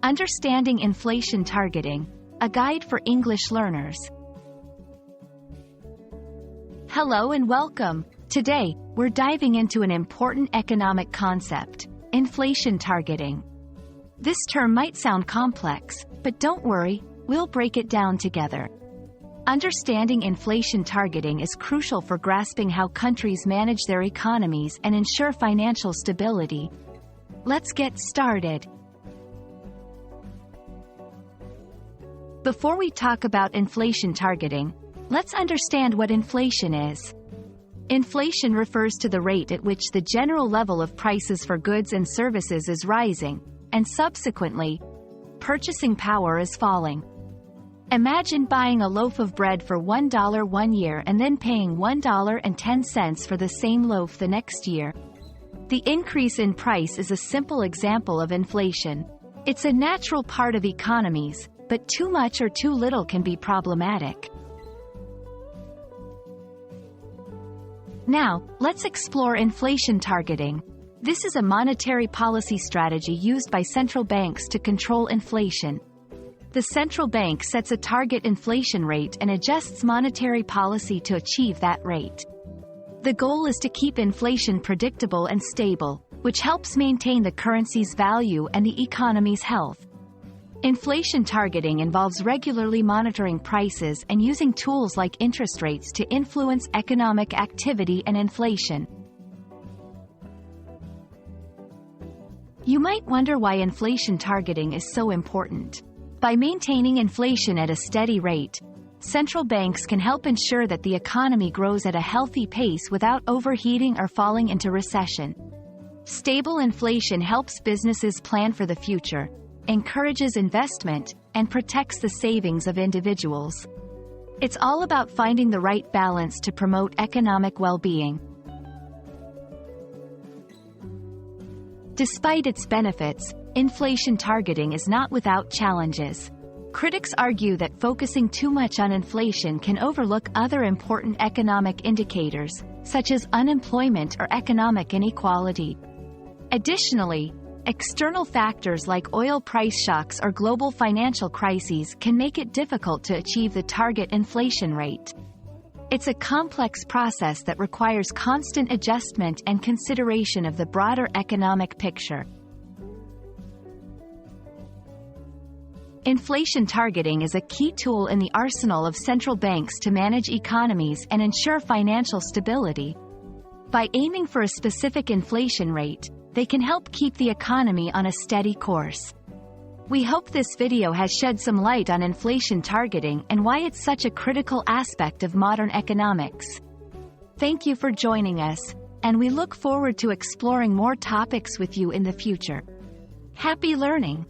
Understanding Inflation Targeting, a guide for English learners. Hello and welcome. Today, we're diving into an important economic concept, inflation targeting. This term might sound complex, but don't worry, we'll break it down together. Understanding inflation targeting is crucial for grasping how countries manage their economies and ensure financial stability. Let's get started. Before we talk about inflation targeting, let's understand what inflation is. Inflation refers to the rate at which the general level of prices for goods and services is rising, and subsequently, purchasing power is falling. Imagine buying a loaf of bread for $1 one year and then paying $1.10 for the same loaf the next year. The increase in price is a simple example of inflation. It's a natural part of economies, but too much or too little can be problematic. Now, let's explore inflation targeting. This is a monetary policy strategy used by central banks to control inflation. The central bank sets a target inflation rate and adjusts monetary policy to achieve that rate. The goal is to keep inflation predictable and stable, which helps maintain the currency's value and the economy's health. Inflation targeting involves regularly monitoring prices and using tools like interest rates to influence economic activity and inflation. You might wonder why inflation targeting is so important. By maintaining inflation at a steady rate, central banks can help ensure that the economy grows at a healthy pace without overheating or falling into recession. Stable inflation helps businesses plan for the future, encourages investment, and protects the savings of individuals. It's all about finding the right balance to promote economic well-being. Despite its benefits, inflation targeting is not without challenges. Critics argue that focusing too much on inflation can overlook other important economic indicators, such as unemployment or economic inequality. Additionally, external factors like oil price shocks or global financial crises can make it difficult to achieve the target inflation rate. It's a complex process that requires constant adjustment and consideration of the broader economic picture. Inflation targeting is a key tool in the arsenal of central banks to manage economies and ensure financial stability. By aiming for a specific inflation rate, they can help keep the economy on a steady course. We hope this video has shed some light on inflation targeting and why it's such a critical aspect of modern economics. Thank you for joining us, and we look forward to exploring more topics with you in the future. Happy learning!